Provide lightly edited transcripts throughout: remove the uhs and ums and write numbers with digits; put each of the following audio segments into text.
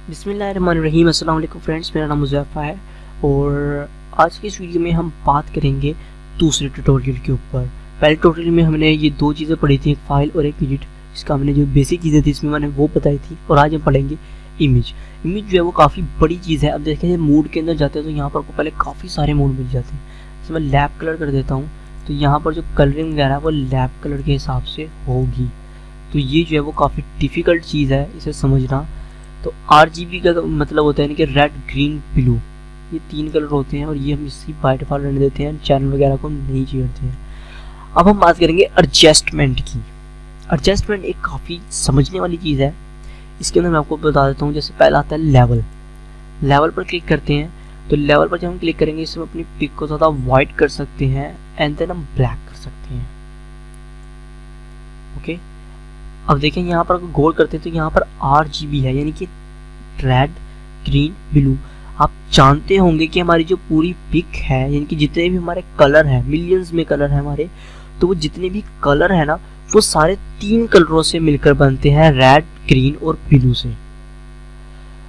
बिस्मिल्लाहिर्रहमानिर्रहीम। अस्सलाम वालेकुम फ्रेंड्स, मेरा नाम मुज़फ़्फ़र है और आज की इस वीडियो में हम बात करेंगे दूसरे ट्यूटोरियल के ऊपर। पहले ट्यूटोरियल में हमने ये दो चीज़ें पढ़ी थी, एक फ़ाइल और एक एडिट। इसका हमने जो बेसिक चीज़ें थी इसमें मैंने वो बताई थी और आज हम पढ़ेंगे इमेज। इमेज जो है वो काफ़ी बड़ी चीज़ है। अब देखें मूड के अंदर जाते हैं तो यहाँ पर आपको पहले काफ़ी सारे मूड मिल जाते हैं। जैसे मैं लैप कलर कर देता हूँ तो यहाँ पर जो कलरिंग वगैरह है वो लैप कलर के हिसाब से होगी। तो ये जो है वो काफ़ी डिफ़िकल्ट चीज़ है इसे समझना। तो RGB का मतलब होता है कि रेड ग्रीन ब्लू, ये तीन कलर होते हैं और ये हम इसी बाय डिफ़ॉल्ट रहने देते हैं, चैनल वगैरह को नहीं छेड़ते हैं। अब हम बात करेंगे एडजस्टमेंट की। एडजस्टमेंट एक काफ़ी समझने वाली चीज़ है। इसके अंदर मैं आपको बता देता हूँ। जैसे पहला आता है लेवल। लेवल पर क्लिक करते हैं तो लेवल पर जब हम क्लिक करेंगे इसमें अपनी पिक को ज़्यादा वाइट कर सकते हैं एंड देन हम ब्लैक कर सकते हैं। ओके, अब देखें यहाँ पर अगर गौर करते हैं तो यहाँ पर RGB है, यानी कि रेड ग्रीन ब्लू। आप जानते होंगे कि हमारी जो पूरी पिक है, यानी कि जितने भी हमारे कलर हैं, मिलियंस में कलर हैं हमारे, तो वो जितने भी कलर है ना वो सारे तीन कलरों से मिलकर बनते हैं, रेड ग्रीन और ब्लू से।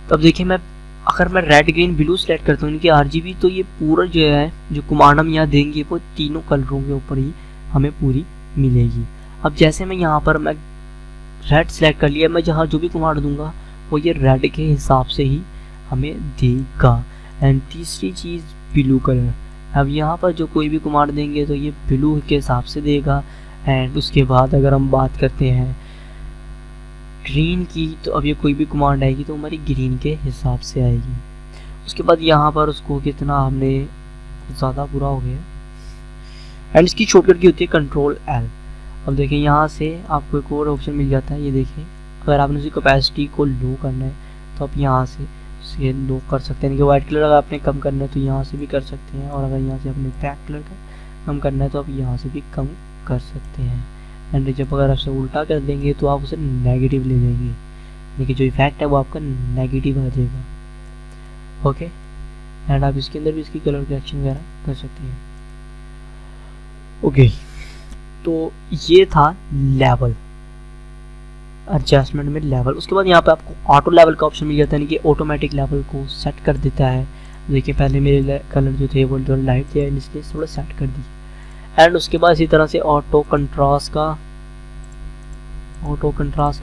तो अब देखिए अगर मैं रेड ग्रीन ब्लू सेलेक्ट करता हूँ इनकी RGB, तो ये पूरा जो है जो कमांड हम यहाँ देंगे वो तीनों कलरों के ऊपर ही हमें पूरी मिलेगी। अब जैसे मैं यहाँ पर मैं रेड सेलेक्ट कर लिया, मैं जहाँ जो भी कमांड दूंगा वो ये रेड के हिसाब से ही हमें देगा। एंड तीसरी चीज़ ब्लू कलर। अब यहाँ पर जो कोई भी कमांड देंगे तो ये ब्लू के हिसाब से देगा। एंड उसके बाद अगर हम बात करते हैं ग्रीन की, तो अब ये कोई भी कमांड आएगी तो हमारी ग्रीन के हिसाब से आएगी। उसके बाद यहाँ पर उसको कितना हमने ज़्यादा बुरा हो गया। एंड इसकी शॉर्टकट की होती है Ctrl+L। अब देखें यहाँ से आपको एक और ऑप्शन मिल जाता है, ये देखें अगर आपने उसकी कैपेसिटी को लो करना है तो आप यहाँ से इसे लो कर सकते हैं। कि वाइट कलर अगर आपने कम करना है तो यहाँ से भी कर सकते हैं, और अगर यहाँ से आपने ब्लैक कलर का कम करना है तो आप यहाँ से भी कम कर सकते हैं। एंड जब अगर आपसे उल्टा कर देंगे तो आप उसे नेगेटिव ले जाएंगे, लेकिन जो इफेक्ट है वो आपका नेगेटिव आ जाएगा। ओके, एंड आप इसके अंदर भी इसकी कलर करेक्शन वगैरह कर सकते हैं। ओके, तो ये था लेवल, एडजस्टमेंट में लेवल। उसके बाद यहाँ पे आपको ऑटो लेवल का ऑप्शन मिल जाता है, कि ऑटोमेटिक लेवल को सेट कर देता है। देखिए पहले मेरे कलर जो थे वो जो लाइट थे इसलिए थोड़ा सेट कर दिए। एंड उसके बाद इसी तरह से ऑटो कंट्रास्ट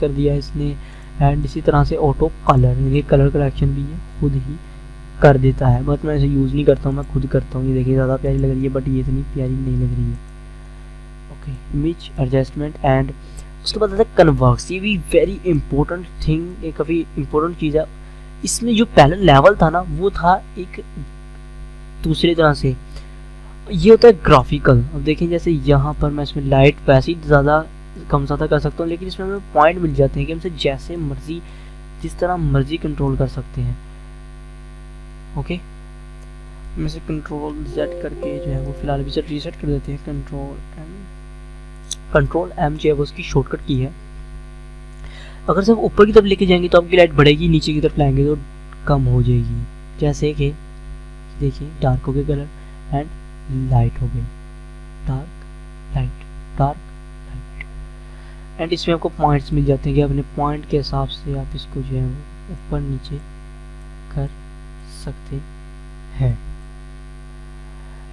कर दिया इसने। एंड इसी तरह से ऑटो कलर, यानी कलर करेक्शन भी ये खुद ही कर देता है, बट मैं इसे यूज़ नहीं करता हूँ, मैं खुद करता हूँ। ये देखिए ज़्यादा प्यारी लग रही है, बट ये इतनी प्यारी नहीं लग रही है। Image adjustment. एंड उसके बाद आता है कन्वर्स। ये भी वेरी इंपॉर्टेंट थिंग, एक काफ़ी इंपॉर्टेंट चीज़ है। इसमें जो पहला लेवल था ना वो था एक दूसरी तरह से, ये होता है ग्राफिकल। अब देखें जैसे यहाँ पर मैं इसमें लाइट वैसे ही ज़्यादा कम ज़्यादा कर सकता हूँ, लेकिन इसमें हमें पॉइंट मिल जाते हैं कि हमसे जैसे मर्जी जिस तरह मर्जी कंट्रोल कर सकते हैं। ओके, मैं से Ctrl+Z करके जो है वो फिलहाल भी रीसेट कर देते हैं। Ctrl+M जो है वो उसकी शॉर्टकट की है। अगर से ऊपर की तरफ लेके जाएंगे तो आपकी लाइट बढ़ेगी, नीचे की तरफ लाएंगे तो कम हो जाएगी। जैसे कि देखिए डार्क हो गए कलर एंड लाइट हो गए, dark light dark light. And इसमें आपको पॉइंट्स मिल जाते हैं कि अपने पॉइंट के हिसाब से आप इसको जो है वो ऊपर नीचे कर सकते हैं।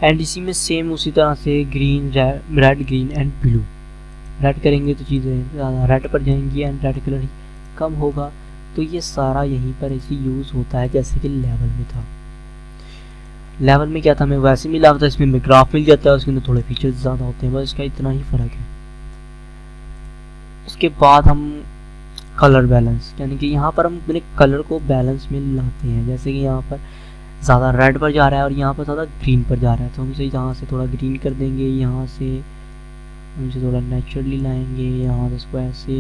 एंड इसी में सेम उसी तरह से green red green and blue. Red करेंगे तो चीज़ें ज़्यादा रेड पर जाएंगी एंड रेड कलर ही कम होगा। तो ये सारा यहीं पर ऐसे यूज़ होता है जैसे कि लेवल में था। लेवल में क्या था, हमें वैसे मिला था, इसमें हमें ग्राफ मिल जाता है, उसके अंदर थोड़े फीचर्स ज़्यादा होते हैं, बस इसका इतना ही फ़र्क है। उसके बाद हम कलर बैलेंस, यानी कि यहाँ पर हम अपने कलर को बैलेंस में लाते हैं। जैसे कि यहाँ पर ज़्यादा रेड पर जा रहा है और यहाँ पर ज़्यादा ग्रीन पर जा रहा है, तो हम इसे यहाँ से थोड़ा ग्रीन कर देंगे, यहाँ से हम इसे थोड़ा नेचुरली लाएंगे, यहाँ से इसको ऐसे।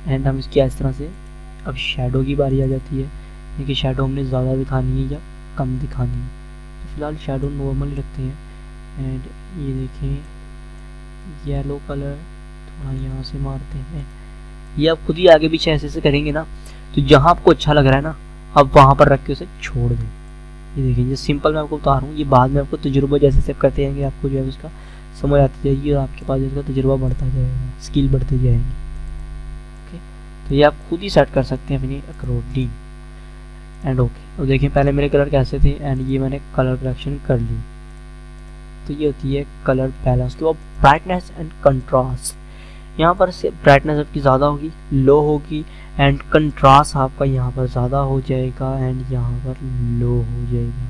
एंड हम इसकी इस तरह से अब शेडो की बारी आ जाती है, क्योंकि शेडो हमने ज़्यादा दिखानी है या कम दिखानी है। तो फिलहाल शेडो नॉर्मल रखते हैं। एंड ये देखें येलो कलर थोड़ा यहाँ से मारते हैं। ये आप खुद ही आगे पीछे ऐसे करेंगे ना, तो जहाँ आपको अच्छा लग रहा है ना अब वहाँ पर रख के उसे छोड़ दें। ये देखिए ये सिंपल मैं आपको बता रहा हूँ, ये बाद में आपको तजुर्बा जैसे सेव करते जाएंगे आपको जो है उसका समझ आती जाएगी और आपके पास इसका तजुर्बा बढ़ता जाएगा, स्किल बढ़ते जाएंगे। ओके, तो ये आप खुद ही सेट कर सकते हैं अपनी अकॉर्डिंग। And okay. अब देखिए पहले मेरे कलर कैसे थे एंड ये मैंने कलर करेक्शन कर ली। तो ये होती है कलर बैलेंस। उसके बाद ब्राइटनेस एंड कंट्रास्ट। यहाँ पर से ब्राइटनेस आपकी ज़्यादा होगी, लो होगी, एंड कंट्रास्ट आपका यहाँ पर ज़्यादा हो जाएगा एंड यहाँ पर लो हो जाएगा।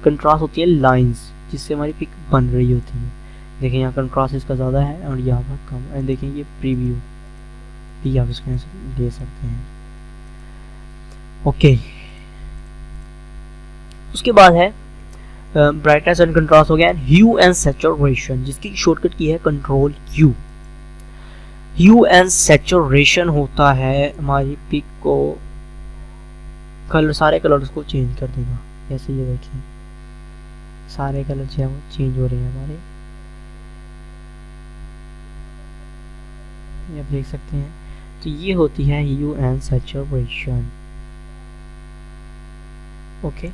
कंट्रास्ट होती है लाइंस जिससे हमारी पिक बन रही होती है। देखिए यहाँ कंट्रास्ट इसका ज़्यादा है और यहाँ पर कम। एंड देखिए ये प्रीव्यू भी आप इसको ले सकते हैं। ओके, उसके बाद है ब्राइटनेस एंड कंट्रास्ट हो गया। ह्यू एंड सैचुरेशन जिसकी शॉर्टकट की है control Q। Hue and saturation होता है हमारी पिक को कलर, सारे कलर्स को चेंज कर देगा। जैसे ये देखिए सारे कलर जो है वो चेंज हो रहे हैं हमारे, ये आप देख सकते हैं। तो ये होती है ह्यू एंड सैचुरेशन। ओके,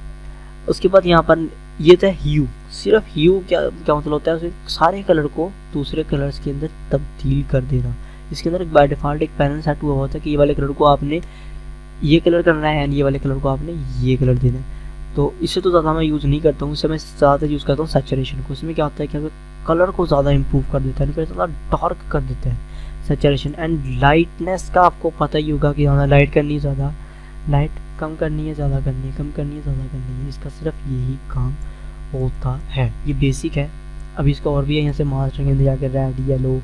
उसके बाद यहाँ पर ये था ह्यू। सिर्फ ह्यू क्या क्या मतलब होता है, उसे सारे कलर को दूसरे कलर्स के अंदर तब्दील कर देना। इसके अंदर बाय डिफ़ॉल्ट एक पैनल सेट हुआ होता है कि ये वाले कलर को आपने ये कलर करना है एंड ये वाले कलर को आपने ये कलर देना है। तो इससे तो ज़्यादा मैं यूज़ नहीं करता हूँ, इससे मैं ज़्यादा यूज़ करता हूँ सैचुरेशन को। इसमें क्या होता है कि कलर को ज़्यादा इंप्रूव कर देता है, ज़्यादा डार्क कर देता है सैचुरेशन। एंड लाइटनेस का आपको पता ही होगा कि ज़्यादा लाइट करनी है, ज़्यादा लाइट कम करनी है, ज़्यादा करनी है, कम करनी है, ज़्यादा करनी है। इसका सिर्फ यही काम होता है, ये बेसिक है। अभी इसका और भी है, यहाँ से मास्टर के अंदर जाकर रेड, येलो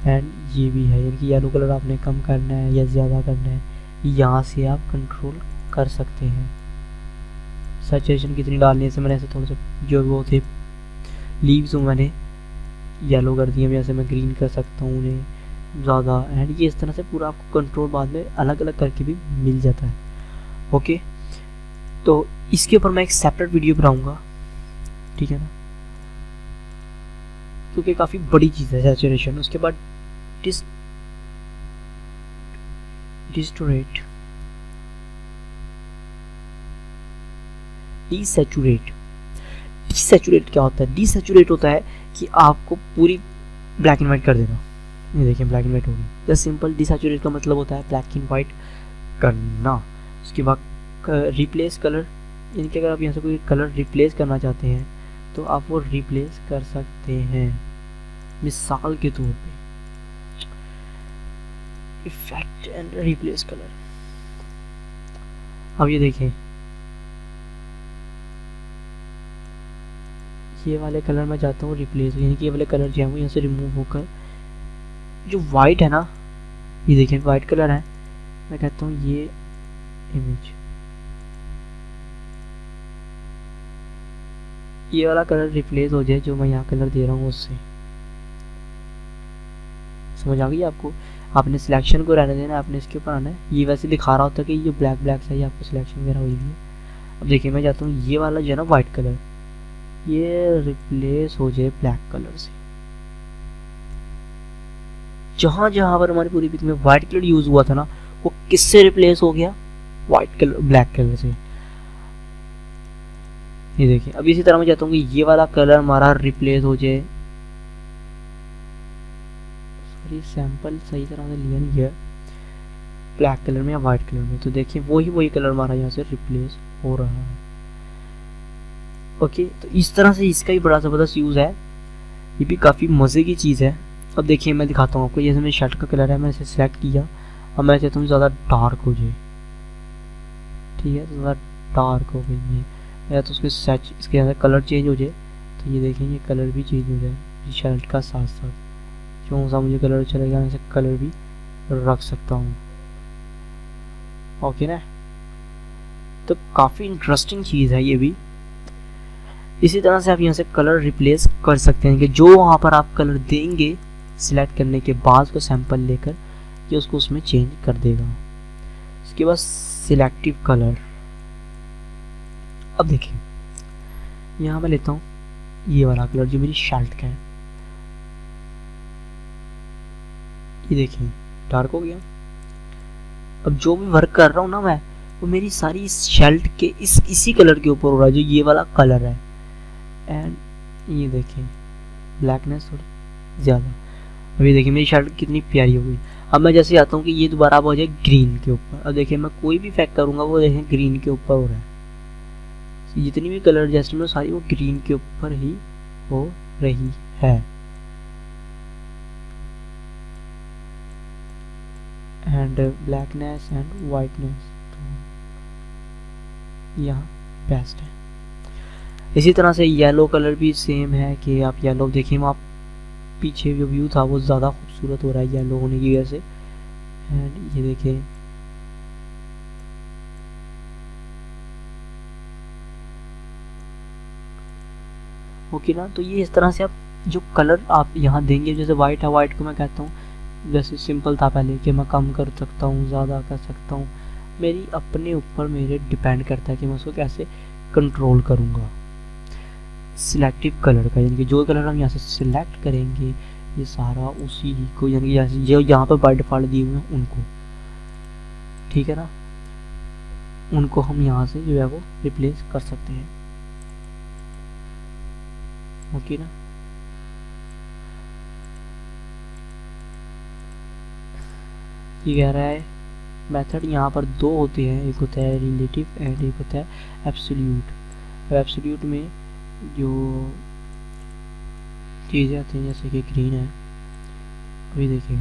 एंड ये भी है, यानी कि येलो कलर आपने कम करना है या ज़्यादा करना है, यहाँ से आप कंट्रोल कर सकते हैं। सैचुरेशन कितनी डालनी है, से मैंने ऐसे थोड़ा सा जो वो थे लीव्स मैंने येलो कर दिए, जैसे मैं ग्रीन कर सकता हूँ उन्हें ज़्यादा। एंड ये इस तरह से पूरा आपको कंट्रोल बाद में अलग अलग करके भी मिल जाता है। ओके, तो इसके ऊपर मैं एक सेपरेट वीडियो बनाऊंगा, ठीक है ना, क्योंकि काफ़ी बड़ी चीज़ है सैचुरेशन। उसके बाद डिस्टोरेट, डीसैचुरेट। डीसैचुरेट क्या होता है? डीसैचुरेट होता है कि आपको पूरी ब्लैक एंड वाइट कर देना। ये देखिए ब्लैक एंड वाइट होगी, जस्ट सिंपल। डीसैचुरेट का मतलब होता है ब्लैक एंड वाइट करना। उसके बाद रिप्लेस कलर, यानी कि अगर आप यहाँ से कोई कलर रिप्लेस करना चाहते हैं तो आप वो रिप्लेस कर सकते हैं। मिसाल के तौर पे इफेक्ट एंड रिप्लेस कलर। अब ये देखें, ये वाले कलर मैं चाहता हूँ रिप्लेस, यानी कि ये वाले कलर जो है वो यहाँ से रिमूव होकर जो वाइट है ना, ये देखें वाइट कलर है, मैं कहता हूँ ये इमेज, ये वाला कलर रिप्लेस हो जाए जो मैं यहाँ कलर दे रहा हूँ उससे। समझ आ गई आपको? आपने सिलेक्शन को रहने देना, आपने इसके ऊपर आना है। ये वैसे दिखा रहा होता है कि ये ब्लैक ब्लैक से ही आपको सिलेक्शन वगैरह हुई है। अब देखिए मैं चाहता हूँ ये वाला जो है ना वाइट कलर, ये रिप्लेस हो जाए ब्लैक कलर से। जहां जहां पर हमारी पूरी पिक में व्हाइट कलर यूज हुआ था ना, वो किससे रिप्लेस हो गया? व्हाइट कलर, ब्लैक कलर से। ये देखिए, अब इसी तरह मैं चाहता हूँ कि ये वाला कलर हमारा रिप्लेस हो जाए, सॉरी सैंपल सही तरह से लिया नहीं गया, ब्लैक कलर में या व्हाइट कलर में। तो देखिए वही कलर हमारा यहाँ से रिप्लेस हो रहा है। ओके, तो इस तरह से इसका भी बड़ा ज़बरदस्त यूज़ है, ये भी काफ़ी मज़े की चीज़ है। अब देखिए मैं दिखाता हूँ आपको, जैसे मेरे शर्ट का कलर है, मैंने इसे सिलेक्ट किया, अब मैं चाहता हूँ ज़्यादा डार्क हो जाए, ठीक है, तो ज़्यादा डार्क हो गई है, या तो उसके इसके अंदर कलर चेंज हो जाए। तो ये देखें ये कलर भी चेंज हो जाए शर्ट का साथ साथ, जो सा मुझे कलर चलेगा मैं इसे कलर भी रख सकता हूँ। ओके ना, तो काफ़ी इंटरेस्टिंग चीज़ है ये भी। इसी तरह से आप यहाँ से कलर रिप्लेस कर सकते हैं कि जो वहाँ पर आप कलर देंगे सिलेक्ट करने के बाद उसको सैंपल लेकर ये उसको उसमें चेंज कर देगा। इसके बाद सिलेक्टिव कलर। अब देखिए यहाँ मैं लेता हूँ ये वाला कलर जो मेरी शर्ट का है, ये देखिए डार्क हो गया। अब जो भी वर्क कर रहा हूँ ना मैं, वो मेरी सारी शर्ट के इसी कलर के ऊपर हो रहा है, जो ये वाला कलर है। एंड ये देखिए ब्लैकनेस थोड़ी ज़्यादा। अभी देखिए मेरी शर्ट कितनी प्यारी हो गई। अब मैं जैसे आता हूँ कि ये दोबारा अब हो जाए ग्रीन के ऊपर। अब देखिए मैं कोई भी इफेक्ट करूँगा वो देखें ग्रीन के ऊपर हो रहा है। जितनी भी कलर एडजस्टमेंट सारी वो ग्रीन के ऊपर ही हो रही है। एंड ब्लैकनेस एंड वाइटनेस यहाँ बेस्ट है। इसी तरह से येलो कलर भी सेम है कि आप येलो देखिए, वहाँ पीछे जो व्यू था वो ज़्यादा खूबसूरत हो रहा है येलो होने की वजह से। एंड ये देखिए ओके ना। तो ये इस तरह से आप जो कलर आप यहाँ देंगे, जैसे वाइट है, वाइट को मैं कहता हूँ वैसे सिंपल था पहले कि मैं कम कर सकता हूँ, ज़्यादा कर सकता हूँ, मेरी अपने ऊपर मेरे डिपेंड करता है कि मैं उसको कैसे कंट्रोल करूँगा। सिलेक्टिव कलर का यानी कि जो कलर हम यहाँ से सिलेक्ट करेंगे ये सारा उसी को, यानी कि जैसे जो यहाँ पर बाय डिफ़ॉल्ट दिए हुए हैं उनको, ठीक है ना, उनको हम यहाँ से जो है वो रिप्लेस कर सकते हैं। ओके ना। ये कह रहा है मेथड यहाँ पर दो होते हैं, एक होता है रिलेटिव एंड एक होता है एब्सोल्यूट। एब्सोल्यूट में जो चीज़ें आती हैं जैसे कि ग्रीन है, अभी देखिए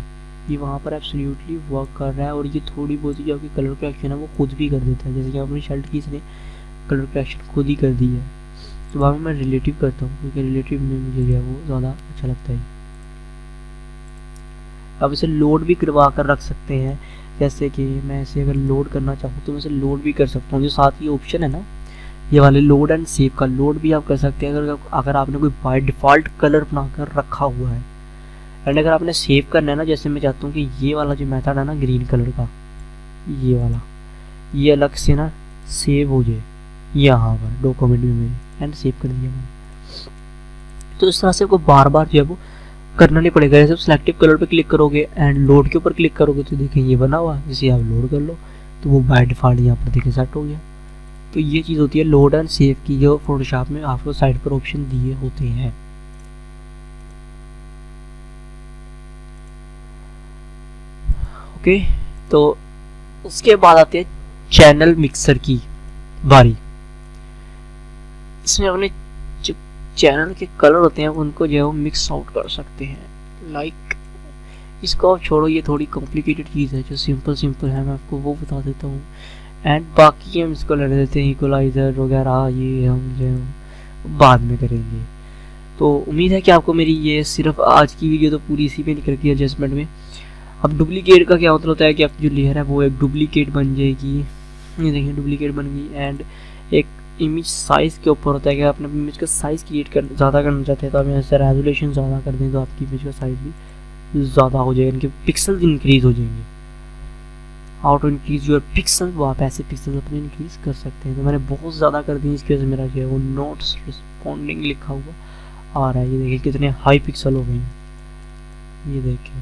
ये वहाँ पर एब्सोल्यूटली वर्क कर रहा है और ये थोड़ी बहुत ही जो आपकी कलर करेक्शन है वो खुद भी कर देता है। जैसे कि अपनी शर्ट की इसने कलर करेक्शन खुद ही कर दी है। तो बाद में मैं रिलेटिव करता हूँ क्योंकि रिलेटिव में मुझे जो है वो ज़्यादा अच्छा लगता है। अब इसे लोड भी करवा कर रख सकते हैं, जैसे कि मैं इसे अगर लोड करना चाहूँ तो मैं इसे लोड भी कर सकता हूँ। जो साथ ही ऑप्शन है ना ये वाले लोड एंड सेव का, लोड भी आप कर सकते हैं अगर आपने कोई बाय डिफ़ॉल्ट कलर बनाकर रखा हुआ है। एंड अगर आपने सेव करना है ना, जैसे मैं चाहता हूँ कि ये वाला जो मेथड है ना ग्रीन कलर का, ये वाला ये अलग से ना सेव हो जाए यहाँ पर डॉक्यूमेंट में मेरे, एंड सेव कर दिया मैंने। तो इस तरह से आपको बार बार जो है वो करना नहीं पड़ेगा। जैसे सिलेक्टिव कलर पे क्लिक करोगे एंड लोड के ऊपर क्लिक करोगे तो देखें ये बना हुआ, जैसे आप लोड कर लो तो वो बाय डिफ़ॉल्ट यहाँ पर देखें सेट हो गया। तो ये चीज़ होती है लोड एंड सेव की, जो फोटोशॉप में आपको साइड पर ऑप्शन दिए होते हैं। ओके, तो उसके बाद आते हैं चैनल मिक्सर की बारी। इसमें अपने जो चैनल के कलर होते हैं उनको जो है वो मिक्स आउट कर सकते हैं। लाइक इसको आप छोड़ो, ये थोड़ी कॉम्प्लिकेटेड चीज़ है। जो सिंपल है मैं आपको वो बता देता हूँ। एंड बाकी हम इसको लड़ देते हैं इक्वलाइज़र वगैरह, ये हम जो बाद में करेंगे। तो उम्मीद है कि आपको मेरी ये सिर्फ आज की वीडियो तो पूरी इसी पे निकल गई एडजस्टमेंट में। अब डुप्लीकेट का क्या मतलब होता है कि आपकी जो लेयर है वो एक डुप्लीकेट बन जाएगी। ये देखिए डुप्लीकेट बन गई। एंड एक इमेज साइज़ के ऊपर होता है कि अपने इमेज का साइज़ क्रिएट कर ज़्यादा करना चाहते हैं तो आप यहाँ से रेजोल्यूशन ज़्यादा कर दें तो आपकी इमेज का साइज़ भी ज़्यादा हो जाएगा, इनके पिक्सल इंक्रीज़ हो जाएंगे। How to increase your pixel, वो आप ऐसे पिक्सल अपने इंक्रीज कर सकते हैं। तो मैंने बहुत ज़्यादा कर दी, इसकी वजह से मेरा जो है वो नोट्स रिस्पॉन्डिंग लिखा हुआ आ रहा है। ये देखिए कितने हाई पिक्सल हो गए हैं, ये देखें,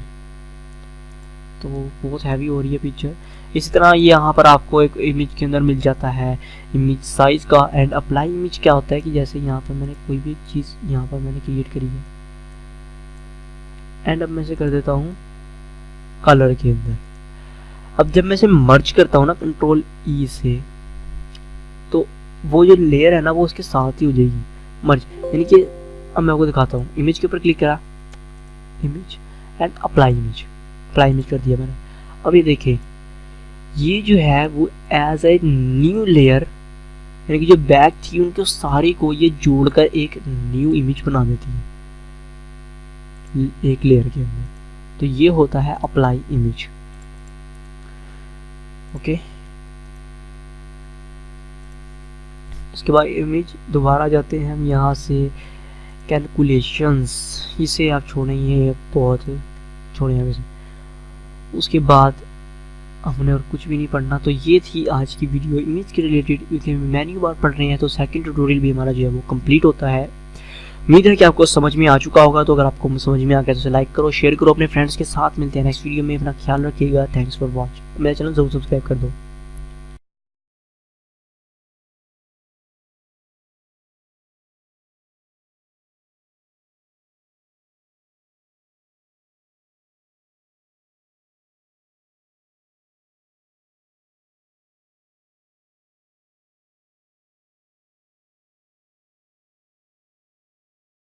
तो बहुत हैवी हो रही है पिक्चर। इसी तरह ये यहाँ पर आपको एक इमेज के अंदर मिल जाता है इमेज साइज़ का। एंड अप्लाई इमेज क्या होता है कि जैसे यहाँ पर मैंने कोई भी चीज़ यहाँ पर मैंने क्रिएट करी है एंड अब मैं इसे कर देता हूँ कलर के अंदर। अब जब मैं इसे मर्ज करता हूँ ना कंट्रोल ई से, तो वो जो लेयर है ना वो उसके साथ ही हो जाएगी मर्ज। यानी कि अब मैं आपको दिखाता हूँ, इमेज के ऊपर क्लिक करा, इमेज एंड अप्लाई इमेज कर दिया मैंने। अब ये देखिए ये जो है वो एज ए न्यू लेयर, यानी कि जो बैक थी उनके सारे को ये जोड़कर एक न्यू इमेज बना देती है एक लेयर के अंदर। तो ये होता है अप्लाई इमेज। ओके, उसके बाद इमेज दोबारा जाते हैं हम यहाँ से कैलकुलेशंस, इसे आप छोड़ेंगे बहुत छोड़ेंगे वैसे। उसके बाद हमने और कुछ भी नहीं पढ़ना। तो ये थी आज की वीडियो इमेज के रिलेटेड, क्योंकि मेन्यू बार पढ़ रहे हैं तो सेकंड ट्यूटोरियल भी हमारा जो है वो कंप्लीट होता है। उम्मीद है कि आपको समझ में आ चुका होगा। तो अगर आपको समझ में आ गया तो उसे लाइक करो, शेयर करो अपने फ्रेंड्स के साथ। मिलते हैं नेक्स्ट वीडियो में, अपना ख्याल रखिएगा। Thanks for watch. मेरा चैनल जरूर सब्सक्राइब कर दो।